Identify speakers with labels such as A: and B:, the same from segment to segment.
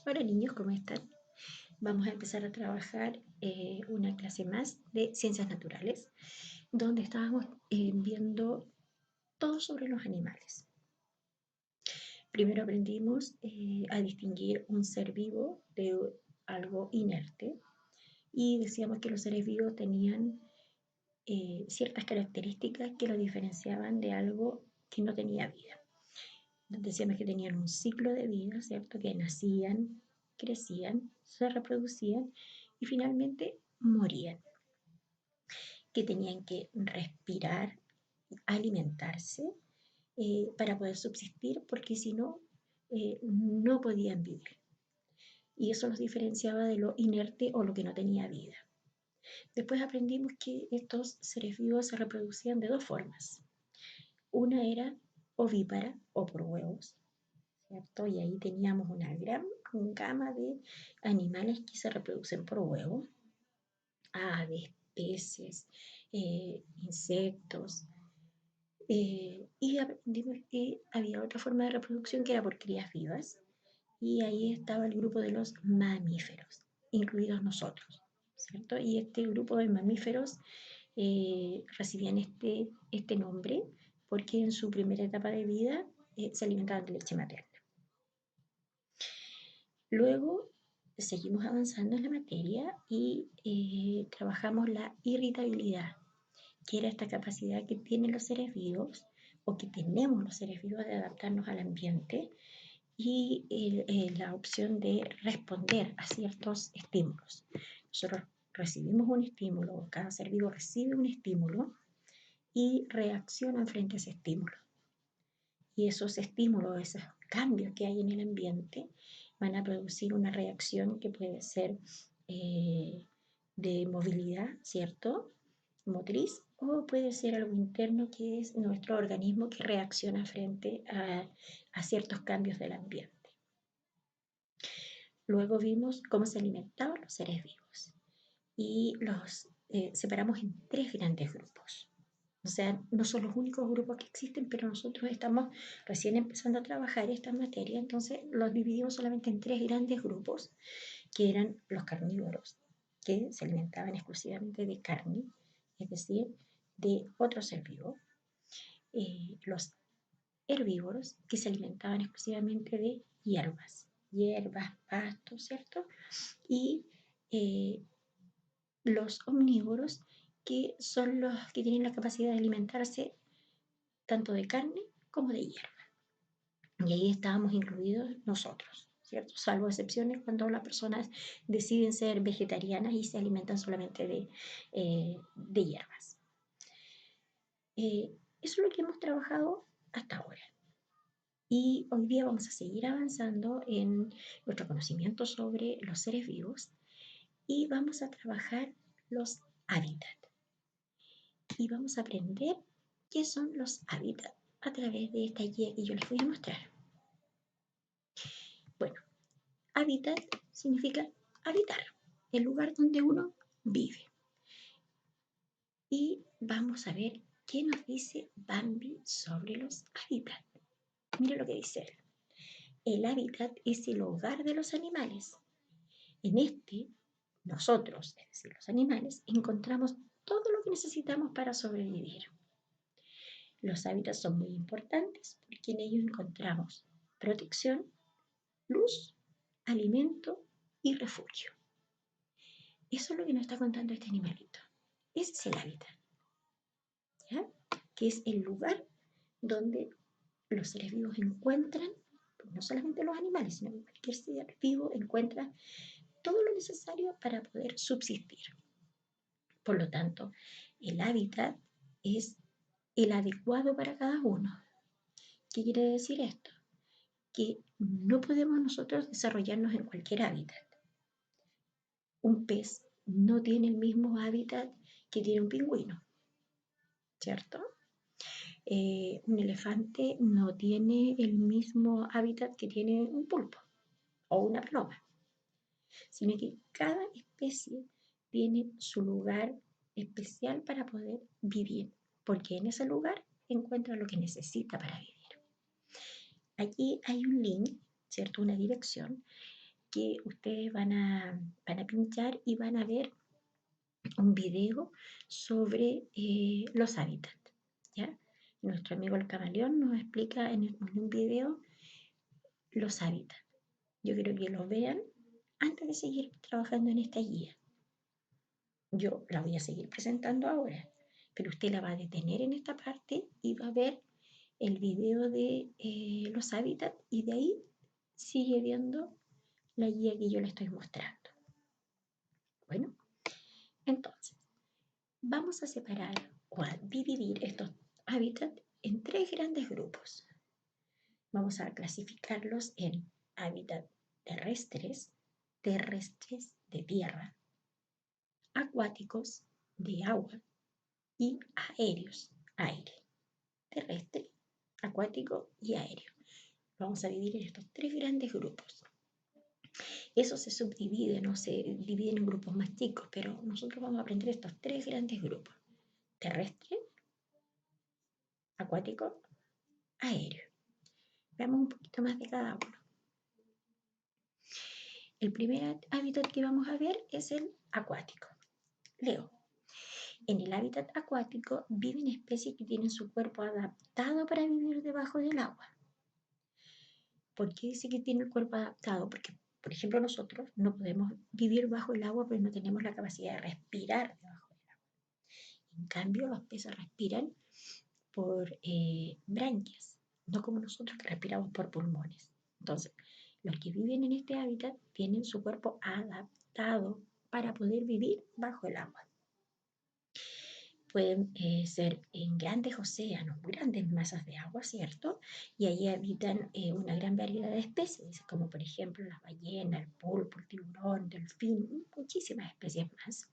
A: Hola niños, ¿cómo están? Vamos a empezar a trabajar una clase más de ciencias naturales, donde estábamos viendo todo sobre los animales. Primero aprendimos a distinguir un ser vivo de algo inerte y decíamos que los seres vivos tenían ciertas características que los diferenciaban de algo que no tenía vida. Decíamos que tenían un ciclo de vida, ¿cierto? Que nacían, crecían, se reproducían y finalmente morían. Que tenían que respirar, alimentarse para poder subsistir, porque si no, no podían vivir. Y eso los diferenciaba de lo inerte o lo que no tenía vida. Después aprendimos que estos seres vivos se reproducían de dos formas. Una era ovípara o por huevos, ¿cierto? Y ahí teníamos una gran gama de animales que se reproducen por huevo, aves, peces, insectos. Y aprendimos que había otra forma de reproducción que era por crías vivas, y ahí estaba el grupo de los mamíferos, incluidos nosotros, ¿cierto? Y este grupo de mamíferos recibían este nombre porque en su primera etapa de vida se alimentaban de leche materna. Luego seguimos avanzando en la materia y trabajamos la irritabilidad, que era esta capacidad que tienen los seres vivos o que tenemos los seres vivos de adaptarnos al ambiente y la opción de responder a ciertos estímulos. Nosotros recibimos un estímulo, cada ser vivo recibe un estímulo y reacciona frente a ese estímulo. Y esos estímulos, esos cambios que hay en el ambiente, van a producir una reacción que puede ser de movilidad, ¿cierto? Motriz, o puede ser algo interno que es nuestro organismo que reacciona frente a ciertos cambios del ambiente. Luego vimos cómo se alimentaban los seres vivos y los separamos en tres grandes grupos. O sea, no son los únicos grupos que existen, pero nosotros estamos recién empezando a trabajar esta materia, entonces los dividimos solamente en tres grandes grupos, que eran los carnívoros, que se alimentaban exclusivamente de carne, es decir, de otro ser vivo, los herbívoros, que se alimentaban exclusivamente de hierbas, pastos, ¿cierto? Y los omnívoros, que son los que tienen la capacidad de alimentarse tanto de carne como de hierba. Y ahí estábamos incluidos nosotros, ¿cierto? Salvo excepciones cuando las personas deciden ser vegetarianas y se alimentan solamente de hierbas. Eso es lo que hemos trabajado hasta ahora. Y hoy día vamos a seguir avanzando en nuestro conocimiento sobre los seres vivos y vamos a trabajar los hábitats. Y vamos a aprender qué son los hábitats a través de esta guía que yo les voy a mostrar. Bueno, hábitat significa habitar, el lugar donde uno vive. Y vamos a ver qué nos dice Bambi sobre los hábitats. Mira lo que dice él. El hábitat es el hogar de los animales. En este, nosotros, es decir, los animales, encontramos todo lo que necesitamos para sobrevivir. Los hábitats son muy importantes porque en ellos encontramos protección, luz, alimento y refugio. Eso es lo que nos está contando este animalito. Ese es el hábitat, ¿ya? Que es el lugar donde los seres vivos encuentran, no solamente los animales, sino que cualquier ser vivo encuentra todo lo necesario para poder subsistir. Por lo tanto, el hábitat es el adecuado para cada uno. ¿Qué quiere decir esto? Que no podemos nosotros desarrollarnos en cualquier hábitat. Un pez no tiene el mismo hábitat que tiene un pingüino, ¿cierto? Un elefante no tiene el mismo hábitat que tiene un pulpo o una paloma, sino que cada especie tiene su lugar especial para poder vivir, porque en ese lugar encuentra lo que necesita para vivir. Aquí hay un link, ¿cierto? Una dirección que ustedes van a pinchar y van a ver un video sobre los hábitats, ¿ya? Nuestro amigo el camaleón nos explica en un video los hábitats. Yo quiero que lo vean antes de seguir trabajando en esta guía. Yo la voy a seguir presentando ahora, pero usted la va a detener en esta parte y va a ver el video de los hábitats y de ahí sigue viendo la guía que yo le estoy mostrando. Bueno, entonces, vamos a separar o a dividir estos hábitats en tres grandes grupos. Vamos a clasificarlos en hábitats terrestres, terrestres de tierra, acuáticos de agua y aéreos, aire, terrestre, acuático y aéreo. Vamos a dividir en estos tres grandes grupos. Eso se subdivide, no se dividen en grupos más chicos, pero nosotros vamos a aprender estos tres grandes grupos: terrestre, acuático, aéreo. Veamos un poquito más de cada uno. El primer hábitat que vamos a ver es el acuático. Leo. En el hábitat acuático viven especies que tienen su cuerpo adaptado para vivir debajo del agua. ¿Por qué dice que tiene el cuerpo adaptado? Porque, por ejemplo, nosotros no podemos vivir bajo el agua, pero no tenemos la capacidad de respirar debajo del agua. En cambio, los peces respiran por branquias, no como nosotros que respiramos por pulmones. Entonces, los que viven en este hábitat tienen su cuerpo adaptado para poder vivir bajo el agua. Pueden ser en grandes océanos, grandes masas de agua, ¿cierto? Y allí habitan una gran variedad de especies, como por ejemplo las ballenas, el pulpo, el tiburón, el delfín, muchísimas especies más.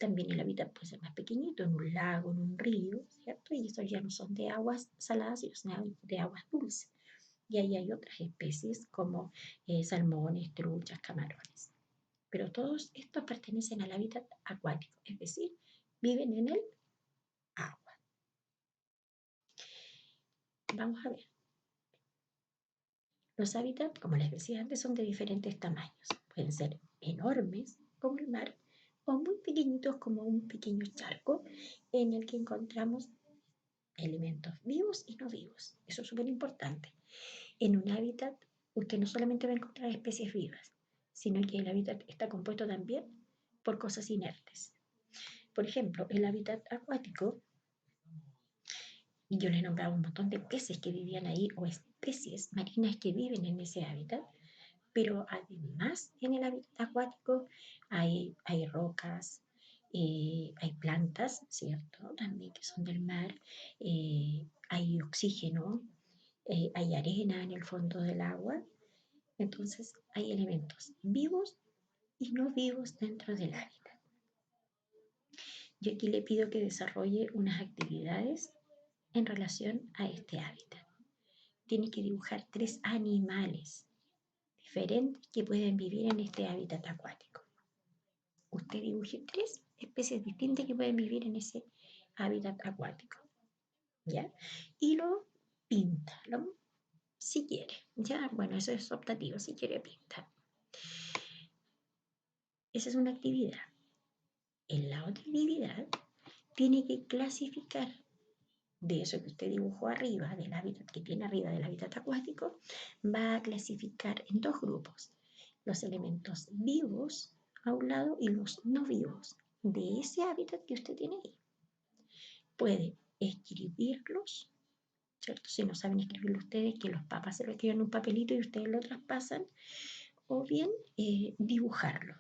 A: También el hábitat puede ser más pequeñito, en un lago, en un río, ¿cierto? Y estos ya no son de aguas saladas, sino de aguas dulces. Y ahí hay otras especies como salmones, truchas, camarones. Pero todos estos pertenecen al hábitat acuático, es decir, viven en el agua. Vamos a ver. Los hábitats, como les decía antes, son de diferentes tamaños. Pueden ser enormes, como el mar, o muy pequeñitos, como un pequeño charco en el que encontramos elementos vivos y no vivos. Eso es súper importante. En un hábitat, usted no solamente va a encontrar especies vivas, sino que el hábitat está compuesto también por cosas inertes. Por ejemplo, el hábitat acuático, y yo les nombraba un montón de peces que vivían ahí o especies marinas que viven en ese hábitat, pero además en el hábitat acuático hay rocas, hay plantas, ¿cierto? También que son del mar, hay oxígeno, hay arena en el fondo del agua. Entonces hay elementos vivos y no vivos dentro del hábitat. Yo aquí le pido que desarrolle unas actividades en relación a este hábitat. Tiene que dibujar tres animales diferentes que pueden vivir en este hábitat acuático. Usted dibuje tres especies distintas que pueden vivir en ese hábitat acuático, ¿ya? Y lo pinta, si quiere, ¿ya? Bueno, eso es optativo, si quiere pinta. Esa es una actividad. En la otra actividad tiene que clasificar de eso que usted dibujó arriba, del hábitat que tiene arriba del hábitat acuático, va a clasificar en dos grupos: los elementos vivos a un lado y los no vivos de ese hábitat que usted tiene ahí. Puede escribirlos, ¿cierto? Si no saben escribirlo ustedes, que los papás se lo escriban en un papelito y ustedes lo traspasan, o bien dibujarlo.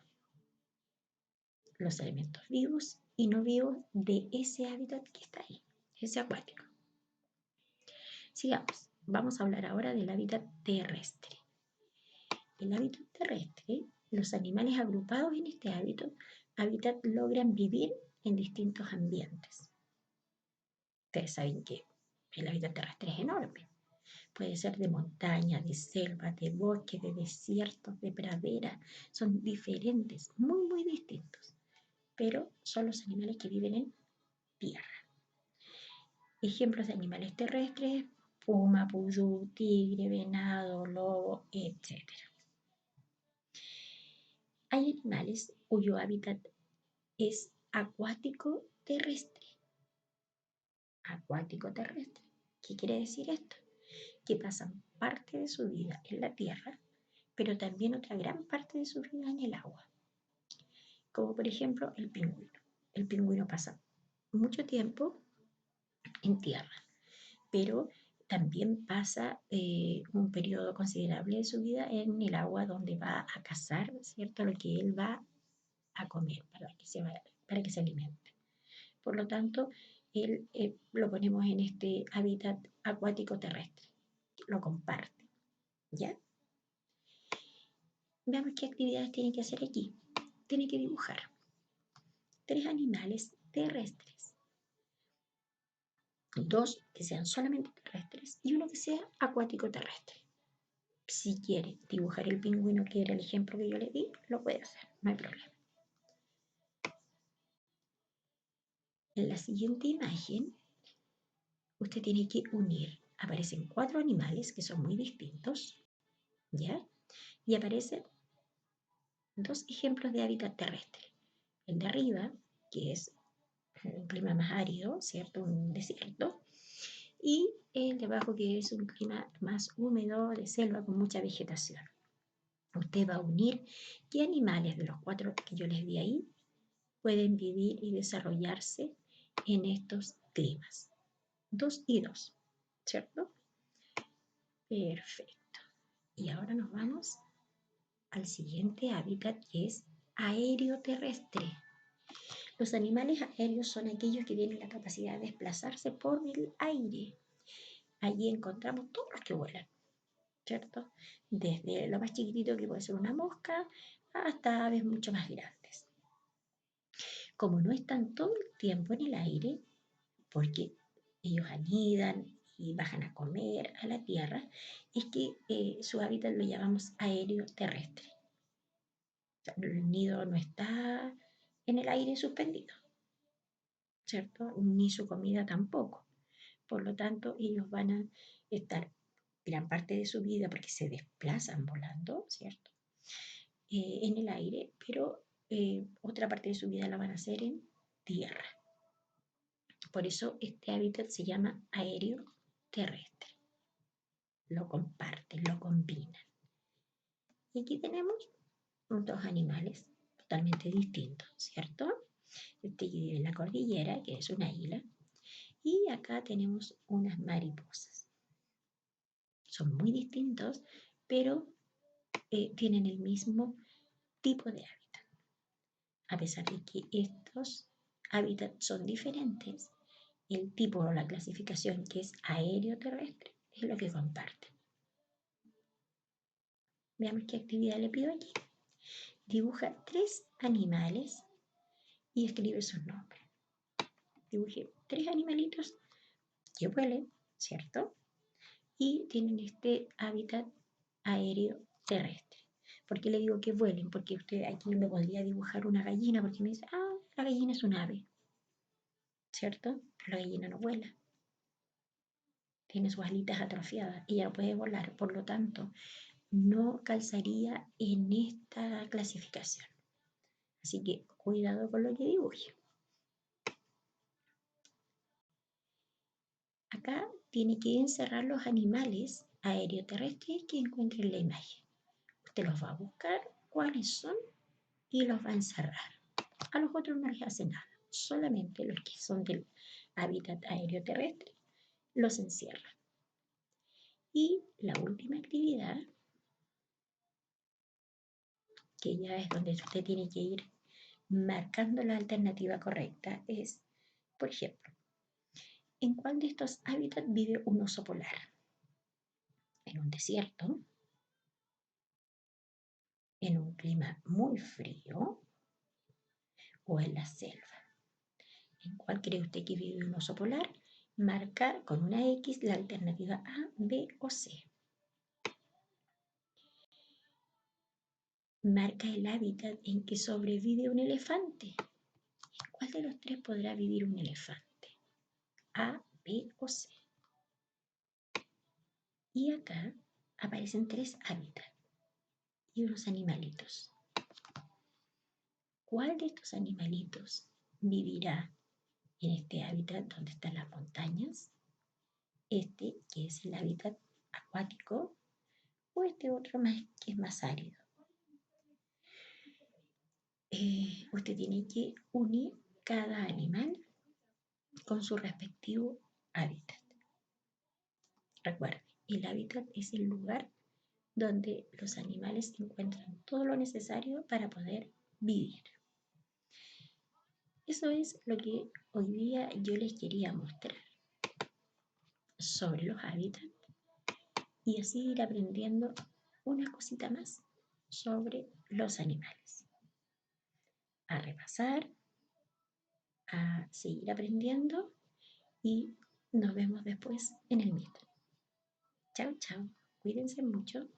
A: Los elementos vivos y no vivos de ese hábitat que está ahí, ese acuático. Sigamos. Vamos a hablar ahora del hábitat terrestre. El hábitat terrestre, los animales agrupados en este hábitat logran vivir en distintos ambientes. Ustedes saben que el hábitat terrestre es enorme. Puede ser de montaña, de selva, de bosque, de desierto, de pradera. Son diferentes, muy, muy distintos. Pero son los animales que viven en tierra. Ejemplos de animales terrestres: puma, puyú, tigre, venado, lobo, etc. Hay animales cuyo hábitat es acuático terrestre. Acuático terrestre. ¿Qué quiere decir esto? Que pasan parte de su vida en la tierra, pero también otra gran parte de su vida en el agua. Como por ejemplo el pingüino. El pingüino pasa mucho tiempo en tierra, pero también pasa un periodo considerable de su vida en el agua donde va a cazar, ¿cierto? Lo que él va a comer para que se alimente. Por lo tanto, él lo ponemos en este hábitat acuático terrestre, lo comparte, ¿ya? Veamos qué actividades tiene que hacer aquí. Tiene que dibujar 3 animales terrestres, 2 que sean solamente terrestres y uno que sea acuático terrestre. Si quiere dibujar el pingüino, que era el ejemplo que yo le di, lo puede hacer, no hay problema. En la siguiente imagen, usted tiene que unir. Aparecen 4 animales que son muy distintos, ¿ya? Y aparecen 2 ejemplos de hábitat terrestre. El de arriba, que es un clima más árido, ¿cierto? Un desierto. Y el de abajo, que es un clima más húmedo, de selva, con mucha vegetación. Usted va a unir qué animales de los 4 que yo les di ahí pueden vivir y desarrollarse en estos climas. 2 y 2, ¿cierto? Perfecto. Y ahora nos vamos al siguiente hábitat, que es aéreo terrestre. Los animales aéreos son aquellos que tienen la capacidad de desplazarse por el aire. Allí encontramos todos los que vuelan, ¿cierto? Desde lo más chiquitito que puede ser una mosca hasta aves mucho más grandes. Como no están todo el tiempo en el aire, porque ellos anidan y bajan a comer a la tierra, es que su hábitat lo llamamos aéreo terrestre. O sea, el nido no está en el aire suspendido, ¿cierto? Ni su comida tampoco. Por lo tanto, ellos van a estar gran parte de su vida, porque se desplazan volando, ¿cierto? En el aire, pero otra parte de su vida la van a hacer en tierra. Por eso este hábitat se llama aéreo terrestre. Lo comparten, lo combinan. Y aquí tenemos 2 animales totalmente distintos, ¿cierto? Este que vive en la cordillera, que es un águila, y acá tenemos unas mariposas. Son muy distintos, pero tienen el mismo tipo de hábitat. A pesar de que estos hábitats son diferentes, el tipo o la clasificación, que es aéreo terrestre, es lo que comparten. Veamos qué actividad le pido aquí. Dibuja 3 animales y escribe sus nombres. Dibuje 3 animalitos que vuelen, ¿cierto? Y tienen este hábitat aéreo terrestre. ¿Por qué le digo que vuelen? Porque usted aquí me podría dibujar una gallina, porque me dice, la gallina es un ave, ¿cierto? Pero la gallina no vuela. Tiene sus alitas atrofiadas, ella no puede volar, por lo tanto, no calzaría en esta clasificación. Así que cuidado con lo que dibuje. Acá tiene que encerrar los animales aéreo-terrestres que encuentre en la imagen. Usted los va a buscar cuáles son y los va a encerrar. A los otros no les hace nada, solamente los que son del hábitat aéreo-terrestre los encierra. Y la última actividad, que ya es donde usted tiene que ir marcando la alternativa correcta, es, por ejemplo, ¿en cuál de estos hábitats vive un oso polar? ¿En un desierto? ¿En un clima muy frío? ¿O en la selva? ¿En cuál cree usted que vive un oso polar? Marca con una X la alternativa A, B o C. Marca el hábitat en que sobrevive un elefante. ¿En cuál de los 3 podrá vivir un elefante? A, B o C. Y acá aparecen 3 hábitats y unos animalitos. ¿Cuál de estos animalitos vivirá en este hábitat donde están las montañas? Este que es el hábitat acuático o este otro más que es más árido. Usted tiene que unir cada animal con su respectivo hábitat. Recuerde, el hábitat es el lugar donde los animales encuentran todo lo necesario para poder vivir. Eso es lo que hoy día yo les quería mostrar sobre los hábitats y así ir aprendiendo una cosita más sobre los animales. A repasar, a seguir aprendiendo y nos vemos después en el Meet. Chao, chao. Cuídense mucho.